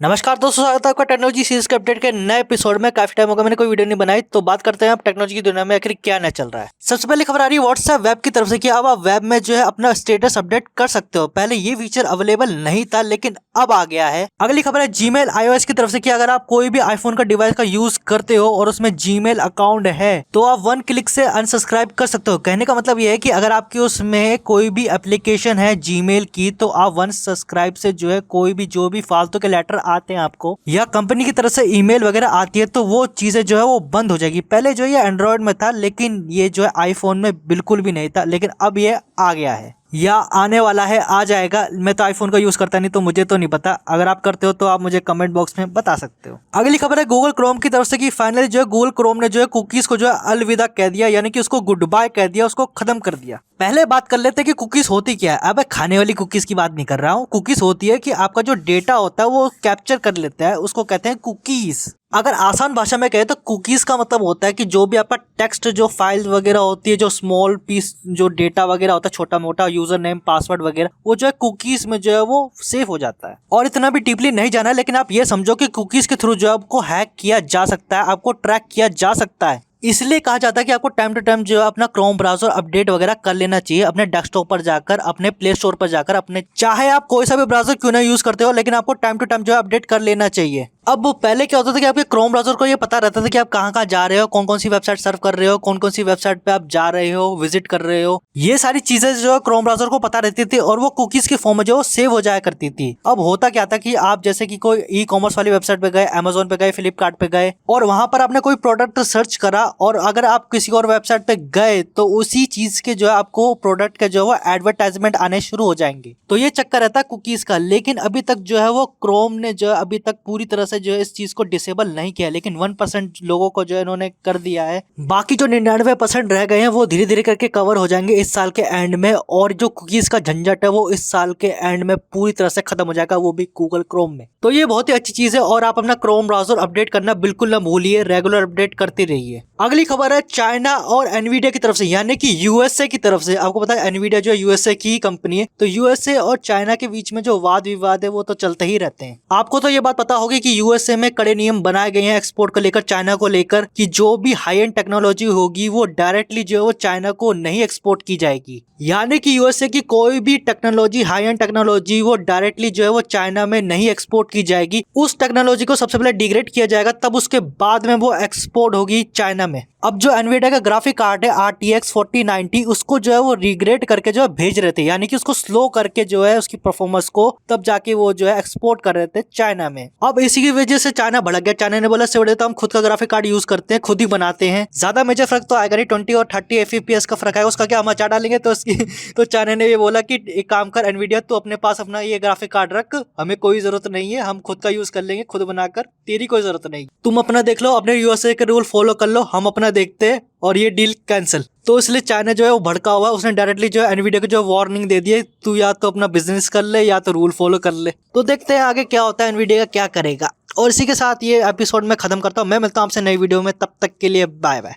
नमस्कार दोस्तों, स्वागत है आपका टेक्नोलॉजी सीरीज के अपडेट के नए एपिसोड में। काफी टाइम हो गया मैंने कोई वीडियो नहीं बनाई, तो बात करते हैं अब टेक्नोलॉजी की दुनिया में आखिर क्या नया चल रहा है। सबसे पहले खबर आ रही है व्हाट्सएप वेब की तरफ से कि अब आप वेब में जो है अपना स्टेटस अपडेट कर सकते हो। पहले ये फीचर अवेलेबल नहीं था लेकिन अब आ गया है। अगली खबर है जीमेल iOS की तरफ से कि अगर आप कोई भी आईफोन का डिवाइस का यूज करते हो और उसमें जीमेल अकाउंट है तो आप 1 क्लिक से अनसब्सक्राइब कर सकते हो। कहने का मतलब यह है कि अगर आपकी उसमें कोई भी एप्लीकेशन है जीमेल की तो आप अनसब्सक्राइब से जो है कोई भी जो भी फालतू के लेटर आते हैं आपको या कंपनी की तरफ से ईमेल वगैरह आती है तो वो चीजें जो है वो बंद हो जाएगी। पहले जो ये एंड्रॉयड में था लेकिन ये जो है आईफोन में बिल्कुल भी नहीं था, लेकिन अब ये आ गया है या आने वाला है, आ जाएगा। मैं तो आईफोन का यूज करता नहीं तो मुझे तो नहीं पता। अगर आप करते हो तो आप मुझे कमेंट बॉक्स में बता सकते हो। अगली खबर है गूगल क्रोम की तरफ से कि फाइनली जो है गूगल क्रोम ने जो है कुकीज को जो है अलविदा कह दिया, यानी कि उसको गुड बाय कह दिया, उसको खत्म कर दिया। पहले बात कर लेते हैं कि कुकीज होती क्या है। अब खाने वाली कुकीज की बात नहीं कर रहा हूँ। कुकीज होती है कि आपका जो डेटा होता है वो कैप्चर कर लेता है, उसको कहते हैं कुकीज। अगर आसान भाषा में कहें तो कुकीज का मतलब होता है कि जो भी आपका टेक्स्ट जो फाइल वगैरह होती है, जो स्मॉल पीस जो डेटा वगैरह होता है, छोटा मोटा यूजर नेम पासवर्ड वगैरह, वो जो है कुकीज में जो है वो सेव हो जाता है। और इतना भी डीपली नहीं जाना है, लेकिन आप ये समझो कि कुकीज के थ्रू जो है आपको हैक किया जा सकता है, आपको ट्रैक किया जा सकता है। इसलिए कहा जाता है कि आपको टाइम टू टाइम जो है अपना क्रोम ब्राउजर अपडेट वगैरह कर लेना चाहिए, अपने डेस्कटॉप पर जाकर, अपने प्ले स्टोर पर जाकर, अपने चाहे आप कोई सा भी ब्राउजर क्यों ना यूज करते हो, लेकिन आपको टाइम टू टाइम जो है अपडेट कर लेना चाहिए। अब पहले क्या होता था कि आपके क्रोम ब्राउजर को ये पता रहता था कि आप कहाँ कहाँ जा रहे हो, कौन कौन सी वेबसाइट सर्फ कर रहे हो, कौन कौन सी वेबसाइट पे आप जा रहे हो, विजिट कर रहे हो। ये सारी चीजें जो है क्रोम ब्राउजर को पता रहती थी और वो कुकीज के फॉर्म में जो सेव हो जाया करती थी। अब होता क्या था कि आप जैसे कि कोई ई कॉमर्स वाली वेबसाइट पे गए, अमेजोन पे गए, फ्लिपकार्ट पे गए और वहां पर आपने कोई प्रोडक्ट सर्च करा और अगर आप किसी और वेबसाइट पे गए तो उसी चीज के जो है आपको प्रोडक्ट के जो है एडवर्टाइजमेंट आने शुरू हो जाएंगे। तो ये चक्कर रहता है कुकीज का। लेकिन अभी तक जो है वो क्रोम ने जो है अभी तक पूरी तरह से जो है इस चीज को डिसेबल नहीं किया, लेकिन 1% लोगों को जो है इन्होंने कर दिया है। बाकी जो 99% रह गए हैं वो धीरे धीरे करके कवर हो जाएंगे इस साल के एंड में, और जो कुकीज का झंझट है वो इस साल के एंड में पूरी तरह से खत्म हो जाएगा, वो भी गूगल क्रोम में। तो ये बहुत ही अच्छी चीज है और आप अपना क्रोम ब्राउजर अपडेट करना बिल्कुल ना भूलिए, रेगुलर अपडेट करते रहिए। अगली खबर है चाइना और एनवीडिया की तरफ से, यानी कि यूएसए की तरफ से। आपको पता है एनवीडिया जो है यूएसए की कंपनी है, तो यूएसए और चाइना के बीच में जो वाद विवाद है वो तो चलते ही रहते हैं। आपको तो ये बात पता होगी कि यूएसए में कड़े नियम बनाए गए हैं एक्सपोर्ट को लेकर, चाइना को लेकर, कि जो भी हाई एंड टेक्नोलॉजी होगी वो डायरेक्टली जो है वो चाइना को नहीं एक्सपोर्ट की जाएगी। यानी कि यूएसए की कोई भी टेक्नोलॉजी, हाई एंड टेक्नोलॉजी, वो डायरेक्टली जो है वो चाइना में नहीं एक्सपोर्ट की जाएगी। उस टेक्नोलॉजी को सबसे पहले डिग्रेड किया जाएगा, तब उसके बाद में वो एक्सपोर्ट होगी चाइना में। अब जो एनवीडिया का ग्राफिक कार्ड है RTX 4090, उसको जो है वो रिग्रेड करके जो है भेज रहे थे, यानी कि उसको स्लो करके जो है उसकी परफॉर्मेंस को, तब जाके वो जो है एक्सपोर्ट कर रहे थे चाइना में। अब इसी की वजह से चाइना भड़क गया। चाइना ने बोला से तो हम खुद का ग्राफिक कार्ड यूज करते हैं, खुद ही बनाते हैं, ज्यादा मेजर फर्क तो आएगा नहीं, 20 और 30 FPS का फर्क है, उसका क्या हम अचार डालेंगे। तो चाइना ने ये बोला कि एक काम कर एनवीडिया, तू अपने पास अपना ये ग्राफिक कार्ड रख, हमें कोई जरूरत नहीं है, हम खुद का यूज कर लेंगे, खुद बनाकर, तेरी कोई जरूरत नहीं, तुम अपना देख लो, अपने यूएसए के रूल फॉलो कर लो, हम अपना देखते हैं, और ये डील कैंसिल। तो इसलिए चाइना जो है वो भड़का हुआ, उसने डायरेक्टली जो है एनवीडिया को जो वार्निंग दे दी है, तू या तो अपना बिजनेस कर ले या तो रूल फॉलो कर ले। तो देखते हैं आगे क्या होता है, एनवीडिया का क्या करेगा। और इसी के साथ ये एपिसोड में खत्म करता हूँ। मैं मिलता हूँ आपसे नई वीडियो में, तब तक के लिए बाय बाय।